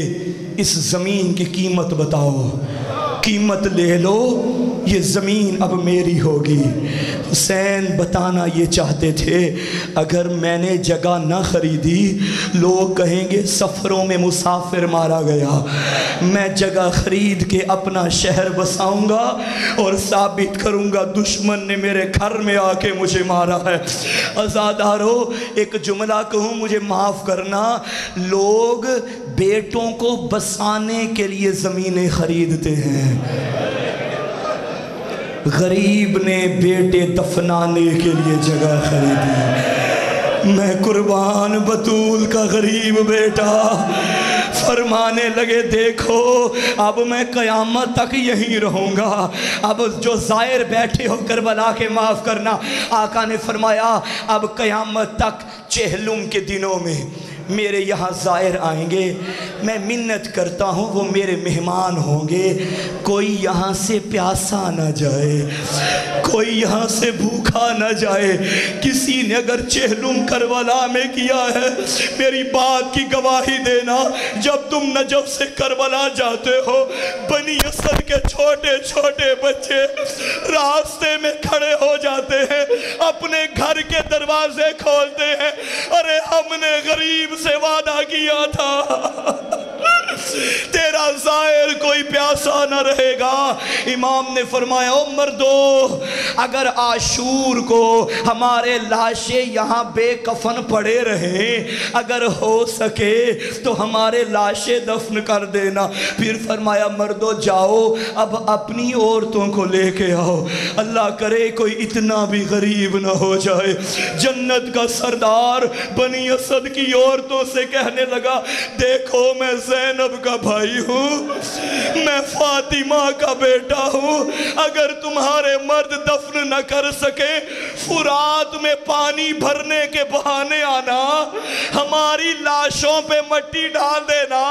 Speaker 1: اس زمین کی قیمت بتاؤ، قیمت لے لو، یہ زمین اب میری ہوگی۔ حسین بتانا یہ چاہتے تھے اگر میں نے جگہ نہ خریدی لوگ کہیں گے سفروں میں مسافر مارا گیا، میں جگہ خرید کے اپنا شہر بساؤں گا اور ثابت کروں گا دشمن نے میرے گھر میں آ کے مجھے مارا ہے۔ عزادارو ایک جملہ کہوں مجھے معاف کرنا، لوگ بیٹوں کو بسانے کے لیے زمینیں خریدتے ہیں، غریب نے بیٹے دفنانے کے لیے جگہ خریدی۔ میں قربان بطول کا غریب بیٹا، فرمانے لگے دیکھو اب میں قیامت تک یہیں رہوں گا، اب جو زائر بیٹھے ہو کربلا کے معاف کرنا، آقا نے فرمایا اب قیامت تک چہلم کے دنوں میں میرے یہاں زائر آئیں گے، میں منت کرتا ہوں وہ میرے مہمان ہوں گے، کوئی یہاں سے پیاسا نہ جائے، کوئی یہاں سے بھوکا نہ جائے۔ کسی نے اگر چہلم کربلا میں کیا ہے میری بات کی گواہی دینا، جب تم نجف سے کربلا جاتے ہو بنی اسد کے چھوٹے چھوٹے بچے راستے میں کھڑے ہو جاتے ہیں، اپنے گھر کے دروازے کھولتے ہیں، ارے ہم نے غریب سے وعدہ کیا تھا تیرا زائر کوئی پیاسا نہ رہے گا۔ امام نے فرمایا او مردو اگر عاشور کو ہمارے لاشیں یہاں بے کفن پڑے رہیں، اگر ہو سکے تو ہمارے لاشیں دفن کر دینا۔ پھر فرمایا مردو جاؤ اب اپنی عورتوں کو لے کے آؤ، اللہ کرے کوئی اتنا بھی غریب نہ ہو جائے۔ جنت کا سردار بنی اسد کی عورتوں سے کہنے لگا دیکھو میں زینب کا بھائی ہوں، میں فاطمہ کا بیٹا ہوں، اگر تمہارے مرد دفن نہ کر سکے فرات میں پانی بھرنے کے بہانے آنا، ہماری لاشوں پہ مٹی ڈال دینا۔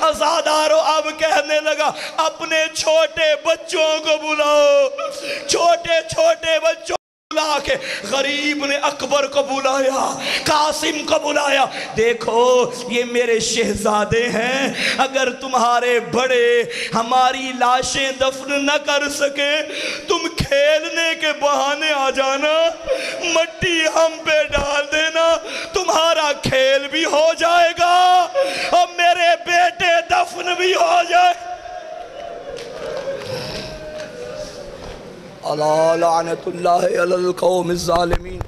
Speaker 1: عزادارو اب کہنے لگا اپنے چھوٹے بچوں کو بلاؤ، چھوٹے چھوٹے بچوں بلا کے غریب نے اکبر کو بلایا، قاسم کو بلایا، دیکھو یہ میرے شہزادے ہیں، اگر تمہارے بڑے ہماری لاشیں دفن نہ کر سکے تم کھیلنے کے بہانے آ جانا، مٹی ہم پہ ڈال دینا، تمہارا کھیل بھی ہو جائے گا اور میرے بیٹے دفن بھی ہو جائے۔ اللہ لعنت اللہ علی القوم الظالمین۔